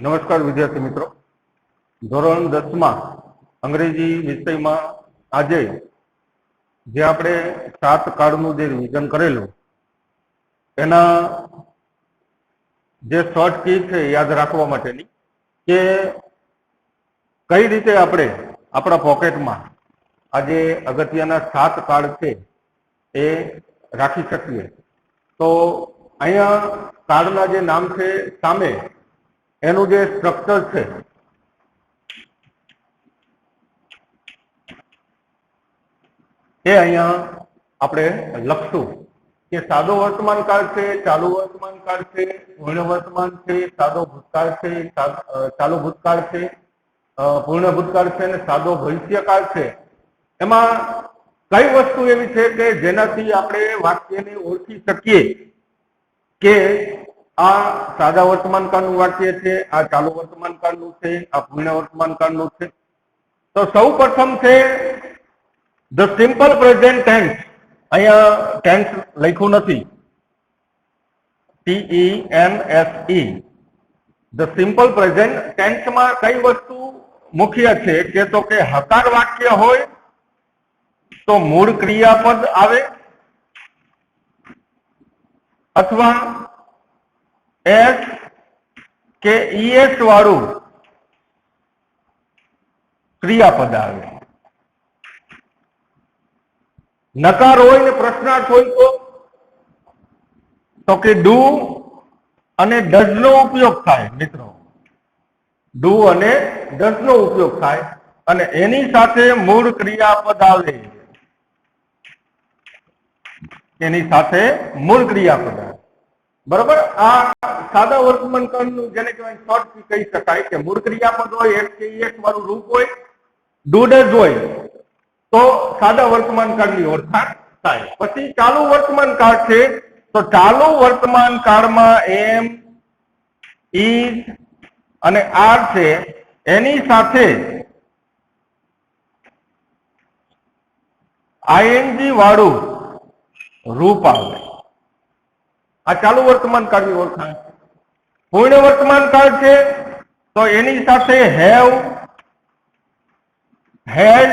નમસ્કાર વિદ્યાર્થી મિત્રો, ધોરણ 10 માં અંગ્રેજી વિષયમાં આજે જે આપણે 7 કાળનું જે રિવિઝન કરેલું એના જે શોર્ટ કી છે યાદ રાખવા માટેની કે કઈ રીતે આપણે આપણા પોકેટમાં આજે અગત્યના 7 કાળ છે એ રાખી શકીએ. તો અહીંયા કાળના જે નામ છે સામે એનું જે સ્ટ્રક્ચર છે એ અહીંયા આપણે લખશું કે સાદો વર્તમાન કાળ છે, ચાલુ વર્તમાન કાળ છે, પૂર્ણ વર્તમાન છે, સાદો ભૂતકાળ છે, ચાલુ ભૂતકાળ છે, પૂર્ણ ભૂતકાળ છે અને સાદો ભવિષ્યકાળ છે. એમાં કઈ વસ્તુ એવી છે કે જેનાથી આપણે વાક્યને ઓળખી શકીએ કે આ સાદા વર્તમાન કાળનું વાક્ય છે, આ ચાલુ વર્તમાન કાળનું છે, આ પૂર્ણ વર્તમાન કાળનું છે. તો સૌ પ્રથમ છે ધ સિમ્પલ પ્રેઝન્ટ ટેન્સ. અહીંયા ટેન્સ લખ્યું નથી, TENSE. ધ સિમ્પલ પ્રેઝન્ટ ટેન્સમાં કઈ વસ્તુ મુખ્ય છે કે તો કે હકાર વાક્ય હોય તો મૂળ ક્રિયાપદ આવે અથવા એસ કે ઈએસ વાળું ક્રિયાપદ આવે. નકાર હોય ને પ્રશ્નાર્થ હોય તો કે ડુ અને ડઝ નો ઉપયોગ થાય. મિત્રો, ડુ અને ડઝ નો ઉપયોગ થાય અને એની સાથે મૂળ ક્રિયાપદ આવે. એની સાથે મૂળ ક્રિયાપદ આવે. બરોબર. આ સાદા વર્તમાન કાળનું જેને કહેવાય શોર્ટ કી કહી શકાય કે મૂળ ક્રિયાપદ હોય, એસ કે ઈએસ વાળું રૂપ હોય, ડુ ડઝ હોય તો સાદા વર્તમાન કાળની ઓળખાણ થાય. પછી ચાલુ વર્તમાન કાળ છે તો ચાલુ વર્તમાન કાળમાં એમ, ઇઝ અને આર છે એની સાથે આઈએનજી વાળું રૂપ આવે. આ ચાલુ વર્તમાન કાળની ઓળખાણ. પૂર્ણ વર્તમાન કાળ છે તો એની સાથે હેવ, હેડ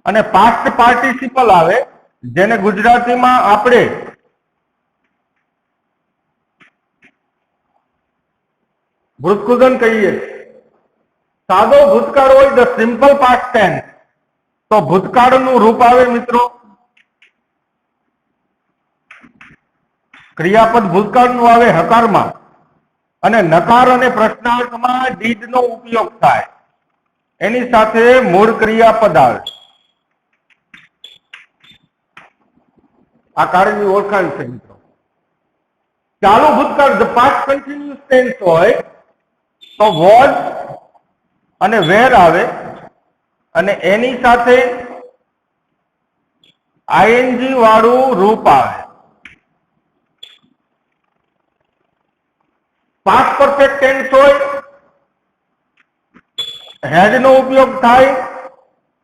અને પાસ્ટ પાર્ટિસિપલ આવે, જેને ગુજરાતીમાં આપણે ભૂતકૃદન કહીએ. સાદો ભૂતકાળ હોય ધ સિમ્પલ પાસ્ટ ટેન્સ તો ભૂતકાળનું રૂપ આવે. મિત્રો, ક્રિયાપદ ભૂતકાળનું આવે હકારમાં અને નકાર અને પ્રશ્નાર્થમાં ડીડ નો ઉપયોગ થાય. એની સાથે મૂળ ક્રિયાપદ આવે. આ કાળની ઓળખાણ છે. મિત્રો, ચાલુ ભૂતકાળ ધ પાસ્ટ કન્ટિન્યુઅસ ટેન્સ હોય તો વોઝ અને વેર આવે અને એની સાથે આઈએનજી વાળું રૂપ આવે. પાસ્ટ પરફેક્ટ ટેન્સ હોય હેડ નો ઉપયોગ થાય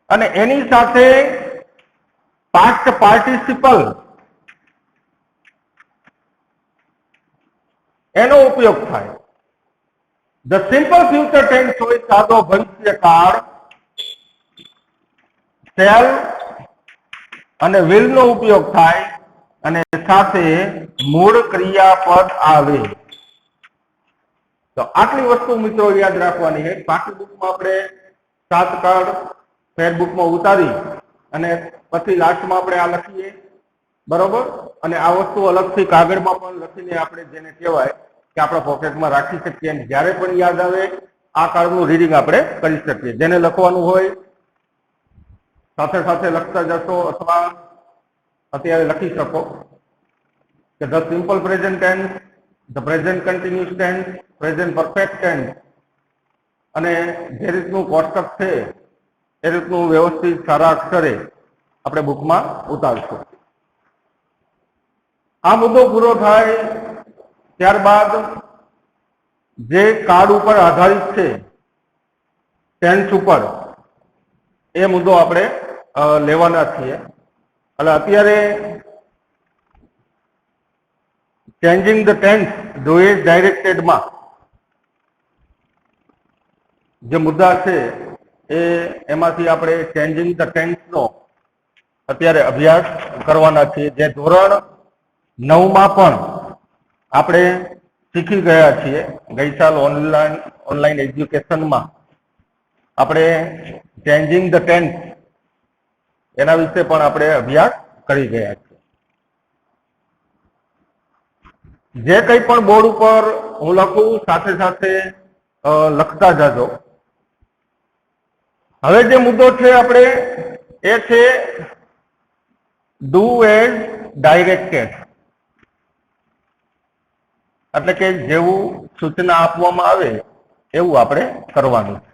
અને એની સાથે પાસ્ટ પાર્ટિસિપલ એનો ઉપયોગ થાય. ધ સિમ્પલ ફ્યુચર ટેન્સ હોય સાદો ભવિષ્યકાળ શેલ અને વિલ નો ઉપયોગ થાય અને સાથે મૂળ ક્રિયાપદ આવે. તો આટલી વસ્તુ મિત્રો યાદ રાખવાની છે. બાકી બુકમાં આપણે 7 કાળ ફેરબુકમાં ઉતારી અને પછી લાસ્ટમાં આપણે આ લખીએ. બરોબર. અને આ વસ્તુ અલગથી કાગળમાં પણ લખીને આપણે જેને કહેવાય કે આપણા પોકેટમાં રાખી શકીએ અને જ્યારે પણ યાદ આવે આ કાળનું રીડિંગ આપણે કરી શકીએ. જેને લખવાનું હોય સાથે સાથે લખતા જશો અથવા અત્યારે લખી શકો કે the simple present tense, the present continuous tense, present perfect tense અને જે રીતનું કોષ્ટક છે એ રીતનું વ્યવસ્થિત સારા અક્ષરે આપણે બુકમાં ઉતારશું. આ મુદ્દો પૂરો થાય ત્યારબાદ જે કાર્ડ ઉપર આધારિત છે ટેન્સ ઉપર એ મુદ્દો આપણે લેવાના છીએ. એટલે અત્યારે changing the tense do is ડાયરેક્ટેડમાં જે મુદ્દા છે એમાંથી આપણે ચેન્જિંગ ધ ટેન્સનો અત્યારે અભ્યાસ કરવાના છીએ, જે ધોરણ 9 માં પણ આપણે શીખી ગયા છીએ. ગઈ સાલ ઓનલાઈન એજ્યુકેશનમાં આપણે ચેન્જિંગ ધ ટેન્સ એના વિશે પણ આપણે અભ્યાસ કરી ગયા છીએ. જે કંઈ પણ બોર્ડ ઉપર હું લખું સાથે સાથે લખતા જાજો. હવે જે મુદ્દો છે આપણે એ છે ડુ એઝ ડાયરેક્ટેડ, એટલે કે જેવું સૂચના આપવામાં આવે એવું આપણે કરવાનું છે.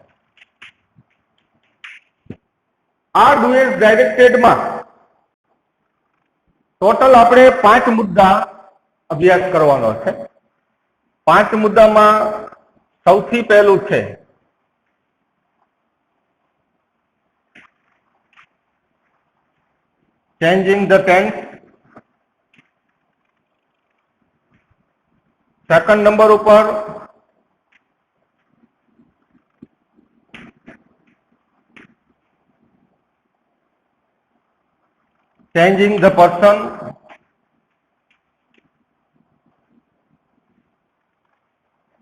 આ ડુ એઝ ડાયરેક્ટેડમાં ટોટલ આપણે 5 મુદ્દા અભ્યાસ કરવાનો છે. 5 મુદ્દામાં સૌથી પહેલું છે changing the tense. Second number ઉપર changing the person.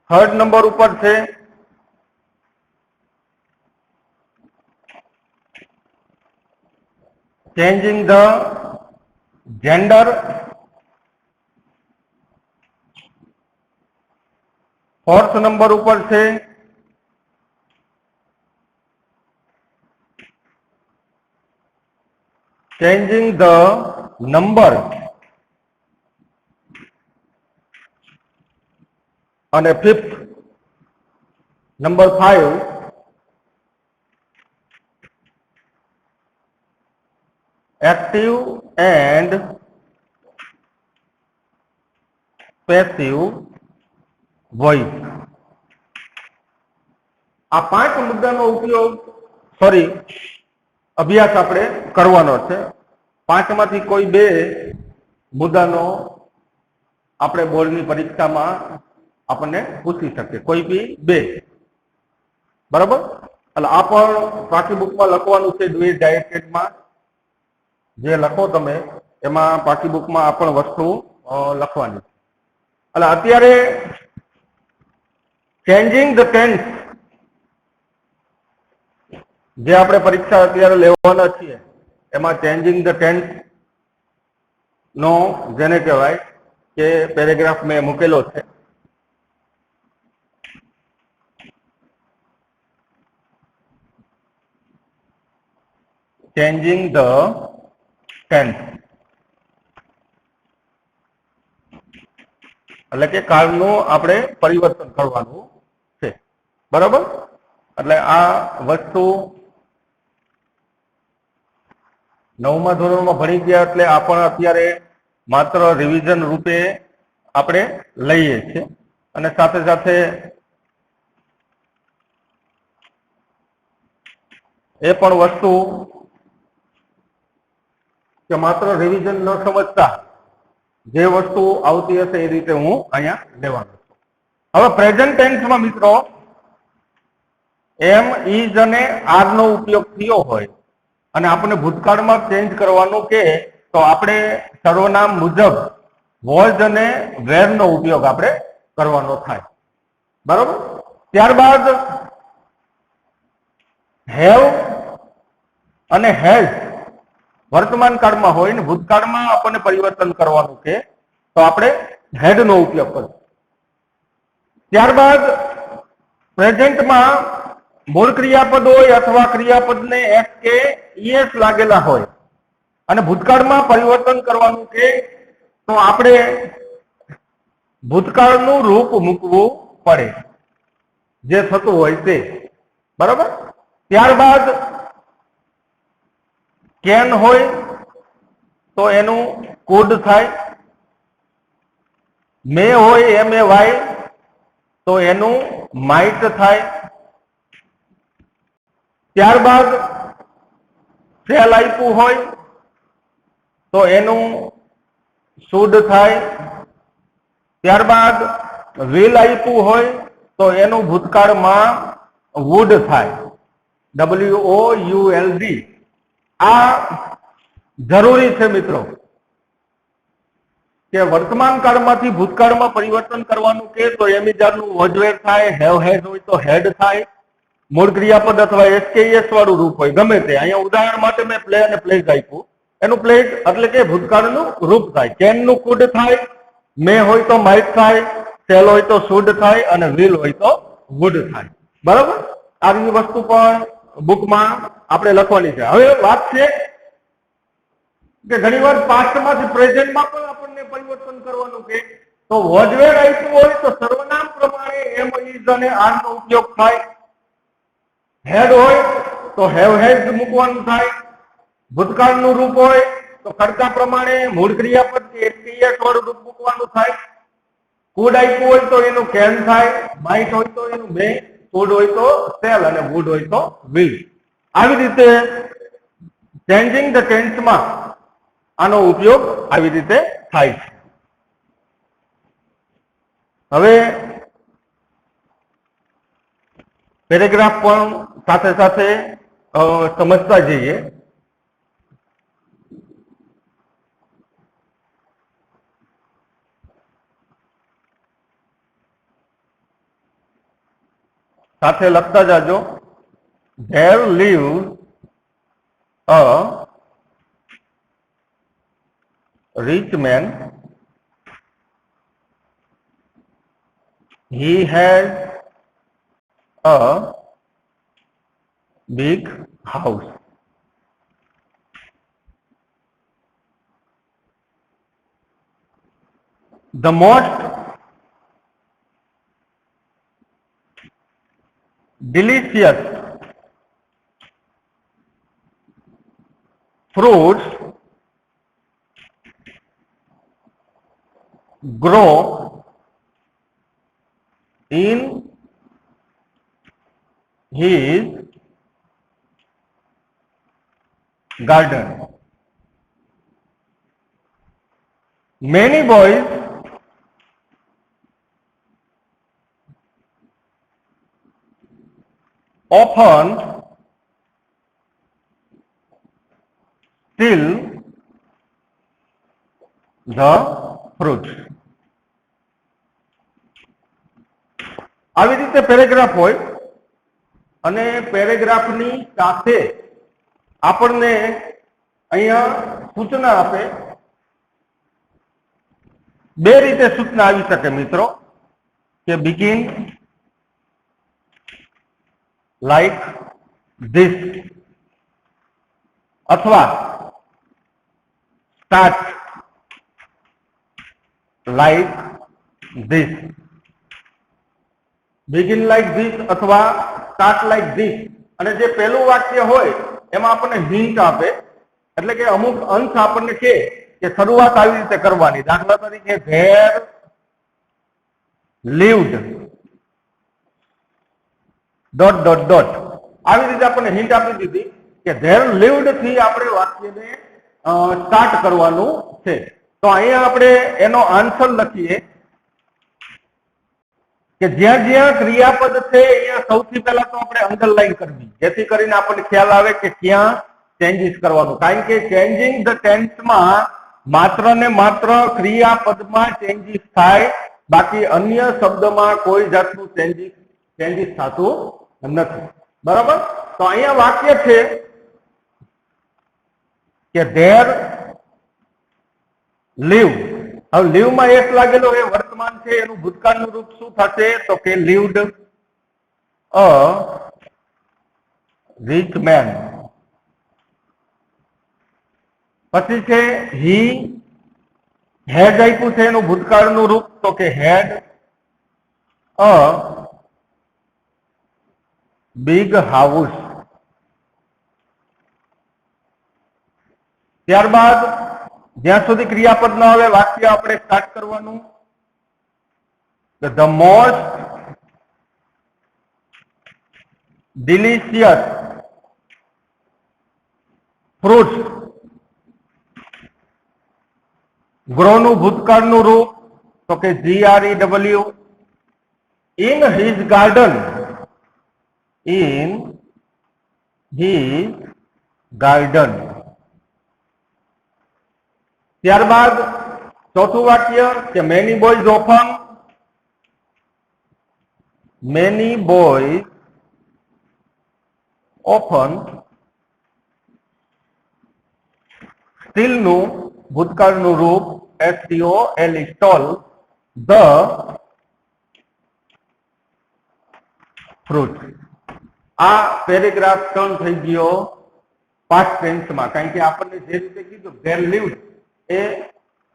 Third number ઉપર છે changing the gender. Fourth number ઉપર છે ચેન્જિંગ ધ નંબર. અને fifth number 5 active and passive voice. આ 5 મુદ્દાનો અભ્યાસ આપણે કરવાનો છે. 5 માંથી કોઈ 2 મુદ્દાનો આપણે બોર્ડની પરીક્ષામાં આપણને પૂછી શકે, કોઈ બી 2. બરાબર? એટલે આ પણ પાઠ્યબુકમાં લખવાનું છે. ડુ એઝ ડાયરેક્ટેડમાં જે લખો તમે એમાં પાઠ્યબુકમાં આ પણ વસ્તુ લખવાની. એટલે અત્યારે ચેન્જિંગ ધ ટેન્સ જે આપણે પરીક્ષા અત્યારે લેવાના છીએ એમાં ચેન્જિંગ ધ ટેન્સ નો જેને કહેવાય કે પેરેગ્રાફ મેં મૂકેલો છે. ચેન્જિંગ ધ ટેન્સ એટલે કે કાળનું આપણે પરિવર્તન કરવાનું છે. બરાબર? એટલે આ વસ્તુ 9મા ધોરણમાં ભણી ગયા એટલે આ પણ અત્યારે માત્ર રિવિઝન રૂપે આપણે લઈએ છીએ. અને સાથે સાથે એ પણ વસ્તુ કે માત્ર રિવિઝન ન સમજતા જે વસ્તુ આવતી હશે એ રીતે હું અહીંયા લેવાનો છું. હવે પ્રેઝન્ટ ટેન્સમાં મિત્રો એમ, ઇઝ અને આર નો ઉપયોગ થયો હોય અને આપણે ભૂતકાળમાં ચેન્જ કરવાનું કે તો આપણે સર્વનામ મુજબ વોઝ અને વેર નો ઉપયોગ આપણે કરવાનો થાય. બરોબર? ત્યારબાદ હેવ અને હેઝ વર્તમાન કાળમાં હોય ને ભૂતકાળમાં આપણને પરિવર્તન કરવાનું કે તો આપણે હેડ નો ઉપયોગ કરીશું. ત્યારબાદ પ્રેઝન્ટમાં મૂળ ક્રિયાપદ હોય અથવા ક્રિયાપદને એસ કે ઈએસ લાગેલા હોય અને ભૂતકાળમાં પરિવર્તન કરવાનું કે તો આપણે ભૂતકાળનું રૂપ મૂકવું પડે જે થતું હોય તે. બરાબર? ત્યારબાદ કેન હોય તો એનું કુડ થાય. મે હોય MAY તો એનું માઇટ થાય. ત્યારબાદ શેલ આપ્યું હોય તો એનું શુડ થાય. ત્યારબાદ વિલ આપ્યું હોય તો એનું ભૂતકાળમાં વુડ થાય, WOULD. આ જરૂરી છે મિત્રો કે વર્તમાન કાળમાંથી ભૂતકાળમાં પરિવર્તન કરવાનું કે તો એમિજારનું વોજવેર થાય, હેવ હેડ હોય તો હેડ થાય, મૂળ ક્રિયાપદ અથવા SKS વાળું રૂપ હોય ગમે તે. અહીંયા ઉદાહરણ માટે મેં પ્લે અને પ્લેઝ આપ્યું. એનું પ્લેઝ એટલે કે ભૂતકાળનું રૂપ થાય. કેન નું કુડ થાય, મે હોય તો માઇટ થાય, સેલ હોય તો શુડ થાય અને વિલ હોય તો વુડ થાય. બરાબર? આવી વસ્તુ પણ બુકમાં આપણે લખવાની છે. હવે વાત છે કે ઘણીવાર પાસ્ટમાંથી પ્રેઝન્ટમાં પણ આપણને પરિવર્તન કરવાનું કે તો વોજવેર આપ્યું હોય તો સર્વનામ પ્રમાણે એમ, ઇઝ અને આર નો ઉપયોગ થાય. હેડ હોય તો હેવ હેડ મૂકવાનું થાય. ભૂતકાળનું રૂપ હોય તો કર્તા પ્રમાણે મૂળ ક્રિયાપદ કે SKS વાળું રૂપ મૂકવાનું થાય. કુડ આપ્યું હોય તો એનું કેન થાય, માઇટ હોય તો એનું મે, શુડ હોય તો સેલ અને વુડ હોય તો વિલ. આવી રીતે ચેન્જિંગ ધ ટેન્સમાં આનો ઉપયોગ આવી રીતે થાય છે. હવે પેરેગ્રાફ પણ સાથે સાથે સમજતા જઈએ. સાથે લખતા જાજો. There lived a rich man. He had a big house. The most delicious fruits grow in his garden. Many boys often steal the fruits. આવી રીતે પેરેગ્રાફ હોય અને પેરેગ્રાફની સાથે આપણને અહીંયા સૂચના આપે. બે રીતે સૂચના આવી શકે મિત્રો કે begin like this અથવા start like this. begin like this અથવા start like this. અને જે પહેલું વાક્ય હોય એમાં આપણને હિન્ટ આપે, એટલે કે અમુક અંશ આપણને કે શરૂઆત આવી રીતે કરવાની. દાખલા તરીકે there lived ... આવી રીતે આપણને હિન્ટ આપી દીધી કે there lived થી આપણે વાક્યને સ્ટાર્ટ કરવાનું છે. તો અહીંયા આપણે એનો આન્સર લખીએ કે જ્યાં જ્યાં ક્રિયાપદ છે અહીંયા સૌથી પહેલા તો આપણે અંડરલાઈન કરવી, જેથી કરીને આપણને ખ્યાલ આવે કે ક્યાં ચેન્જીસ કરવાનું. કારણ કે ચેન્જિંગ ધ ટેન્સમાં માત્ર ને માત્ર ક્રિયાપદમાં ચેન્જીસ થાય, બાકી અન્ય શબ્દમાં કોઈ જાતનું ચેન્જીસ થતું નથી. બરાબર? તો અહીંયા વાક્ય છે કે there live. હવે લીવ માં એસ લાગેલો એ વર્તમાન છે, એનું ભૂતકાળનું રૂપ શું થશે તો કે lived a rich man. પછી છે he had આપ્યું છે, એનું ભૂતકાળનું રૂપ તો કે had a big house. ત્યારબાદ જ્યાં સુધી ક્રિયાપદ ન આવે વાક્ય આપણે સ્ટાર્ટ કરવાનું. the most delicious fruits. grow નું ભૂતકાળનું રૂપ તો કે GREW. in his garden. in his garden. ત્યારબાદ ચોથું વાક્ય કે many boys often still નું ભૂતકાળનું રૂપ stole the fruit. આ પેરેગ્રાફ ટર્ન થઈ ગયો પાસ્ટ ટેન્સમાં, કારણ કે આપણને જે રીતે કીધું ધેર લીવ્ડ એ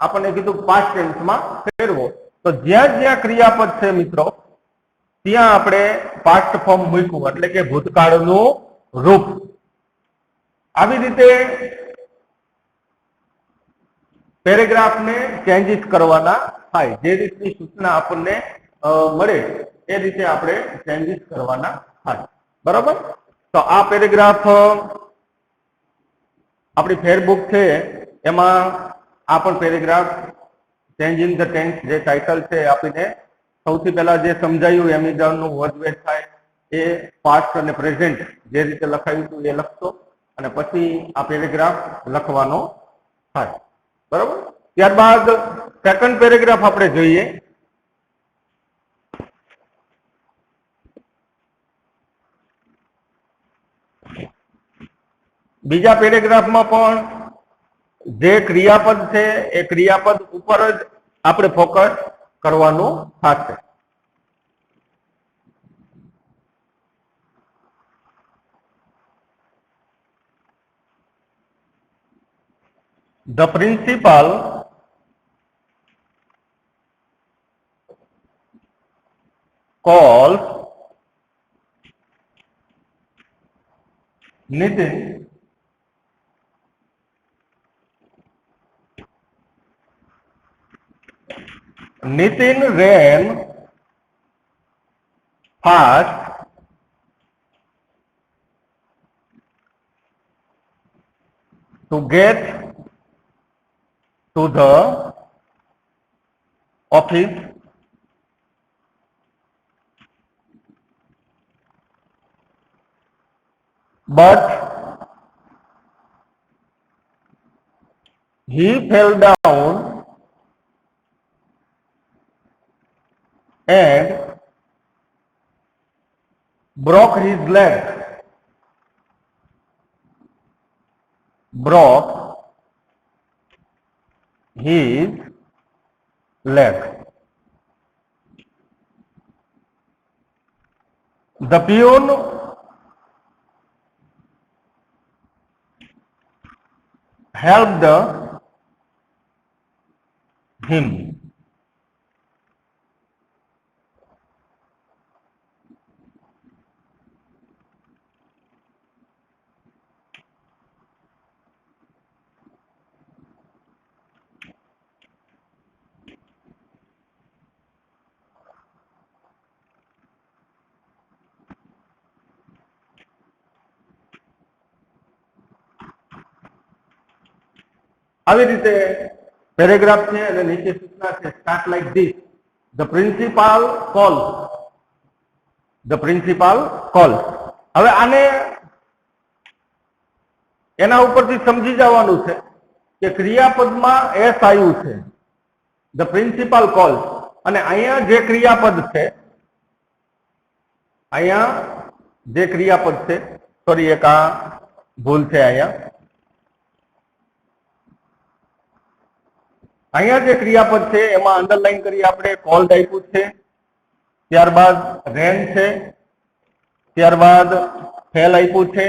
આપણને કીધું પાસ્ટ ટેન્સમાં ફેરવો. તો જ્યાં જ્યાં ક્રિયાપદ છે મિત્રો ત્યાં આપણે પાસ્ટ ફોર્મ મૂક્યું, એટલે કે ભૂતકાળનું રૂપ. આવી રીતે પેરેગ્રાફને ચેન્જીસ કરવાના થાય. જે રીતની સૂચના આપણને મળે એ રીતે આપણે ચેન્જીસ કરવાના થાય. બરાબર? તો આ પેરેગ્રાફ આપણી ફેરબુક છે એમાં આ પણ પેરેગ્રાફ ચેન્જિંગ ધ ટેન્સ જે ટાઇટલ છે આપીને સૌથી પહેલા જે સમજાયું એમિઝોનનું વર્ડવેટ થાય એ પાસ્ટ અને પ્રેઝન્ટ જે રીતે લખાયું હતું એ લખશો અને પછી આ પેરેગ્રાફ લખવાનો થાય. બરાબર? ત્યારબાદ સેકન્ડ પેરેગ્રાફ આપણે જોઈએ. બીજા પેરેગ્રાફમાં પણ જે ક્રિયાપદ છે એ ક્રિયાપદ ઉપર જ આપણે ફોકસ કરવાનું થશે. The principal calls Nitin ran fast to get to the office but he fell down and broke his leg. Broke his leg. The peon helped him. આવી રીતે પેરેગ્રાફ છે અને નીચે સૂચના છે start like this. The principal call. The principal call. હવે આને એના ઉપરથી સમજી જવાનું છે કે ક્રિયાપદમાં એસ આવ્યું છે, ધ પ્રિન્સિપાલ કોલ, અને અહીંયા જે ક્રિયાપદ છે, અહીંયા જે ક્રિયાપદ છે, સોરી એક આ ભૂલ છે, અહીંયા જે ક્રિયાપદ છે એમાં અંડરલાઈન કરી આપણે કોલ્ડ આપ્યું છે, ત્યારબાદ રેન છે, ત્યારબાદ ફેલ આપ્યું છે,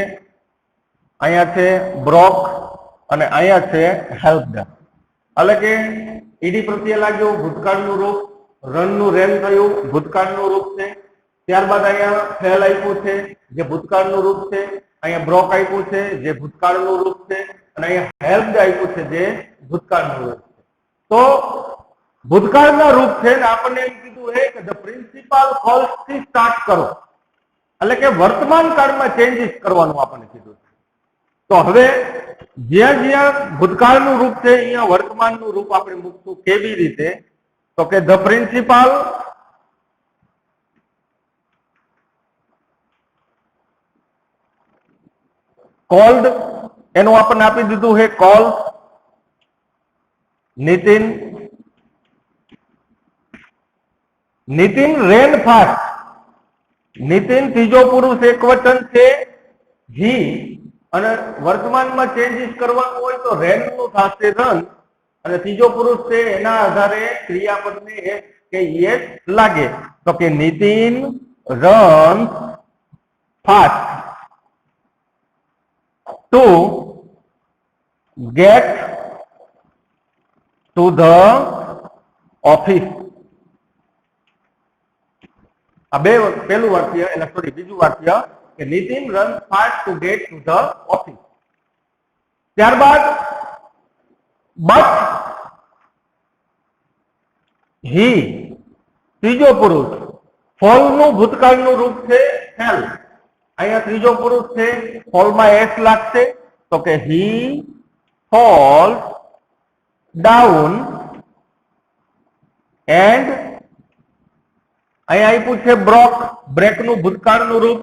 અહીંયા છે બ્રોક અને અહીંયા છે હેલ્પ્ડ. એટલે કે ઈડી પ્રત્યે લાગ્યું ભૂતકાળનું રૂપ, રનનું રેન થયું ભૂતકાળનું રૂપ છે, ત્યારબાદ અહીંયા ફેલ આપ્યું છે જે ભૂતકાળનું રૂપ છે, અહીંયા બ્રોક આપ્યું છે જે ભૂતકાળનું રૂપ છે, અને અહીંયા હેલ્પ્ડ આપ્યું છે જે ભૂતકાળનું રૂપ છે. તો ભૂતકાળના રૂપ છે ને આપણને એમ કીધું છે કે ધ પ્રિન્સિપાલ કોલ્સ થી સ્ટાર્ટ કરો, એટલે કે વર્તમાન કાળમાં ચેન્જીસ કરવાનું આપણને કીધું છે. તો હવે જ્યાં જ્યાં ભૂતકાળનું રૂપ છે અહીંયા વર્તમાનનું રૂપ આપણે મૂકશું. કેવી રીતે? તો કે ધ પ્રિન્સિપાલ કોલ્ડ એનું આપણને આપી દીધું છે કોલ. નીતિન રેન ફાસ્ટ. નીતિન ત્રીજો પુરુષ એકવચન છે. હી અને વર્તમાનમાં ચેન્જીસ કરવાનું હોય તો રેન નું થશે રન અને ત્રીજો પુરુષ છે એના આધારે ક્રિયાપદને કે યસ લાગે. તો કે Nitin run fast two gate to the office. આ પહેલું વાક્ય એટલે સોરી બીજું વાક્ય કે Nitin run fast two gate to the office. ત્યારબાદ બટ હી ત્રીજો પુરુષ ફોલ નું ભૂતકાળનું રૂપ છે ફેલ. અહીંયા ત્રીજો પુરુષ છે ફોલમાં એસ લાગશે તો કે હી ફોલ ડાઉન એન્ડ અહીંયા આપ્યું છે બ્રેક નું ભૂતકાળનું રૂપ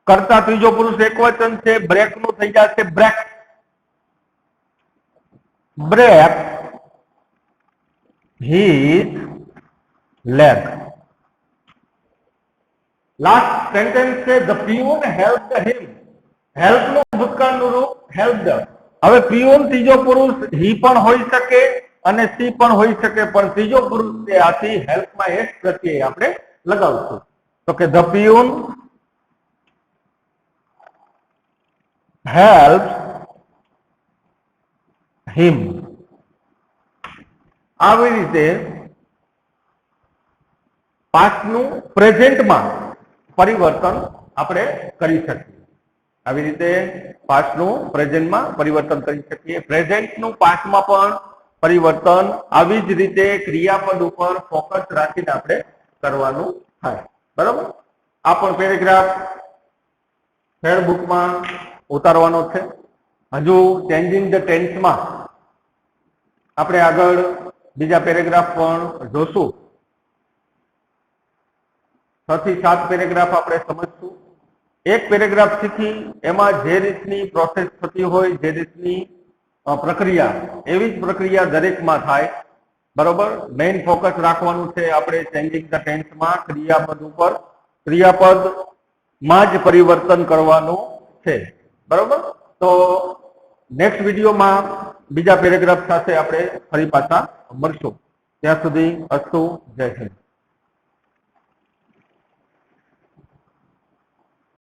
કરતા ત્રીજો પુરુષ એકવચન છે બ્રેક નું થઈ જશે break his leg. Last sentence છે the peon helped him. Help નું ભૂતકાળનું રૂપ helped. હવે peon ત્રીજો પુરુષ he પણ હોઈ શકે અને she પણ હોઈ શકે પણ ત્રીજો પુરુષ છે આથી હેલ્પમાં એસ પ્રત્યય આપણે લગાવશું તો કે the peon helped him. આવી રીતે પાસ્ટનું પ્રેઝન્ટમાં પરિવર્તન આપણે કરી શકીએ. આવી રીતે પાસ્ટનું પ્રેઝન્ટમાં પરિવર્તન કરી શકીએ. પ્રેઝન્ટનું પાસ્ટમાં પણ પરિવર્તન આવી જ રીતે ક્રિયાપદ ઉપર ફોકસ રાખીને આપણે કરવાનું થાય. બરાબર. આ પણ પેરેગ્રાફ થર્ડ બુકમાં ઉતારવાનો છે. હજુ ચેન્જિંગ ધ ટેન્સમાં આપણે આગળ બીજા પેરેગ્રાફ પણ જોશું. 6 થી 7 પેરેગ્રાફ આપણે સમજશું. એક પેરેગ્રાફ શીખી એમાં જે રીતની પ્રોસેસ થતી હોય જે રીતની પ્રક્રિયા એવી જ પ્રક્રિયા દરેકમાં થાય. બરોબર. મેઇન ફોકસ રાખવાનું છે આપણે ચેન્જિંગ ધ ટેન્સમાં ક્રિયાપદ ઉપર. ક્રિયાપદમાં જ પરિવર્તન કરવાનું છે. બરોબર. તો નેક્સ્ટ વિડીયોમાં બીજા પેરેગ્રાફ સાથે આપણે ફરી પાછા મળશું. ત્યાં સુધી અસ્તુ. જય હિન્દ.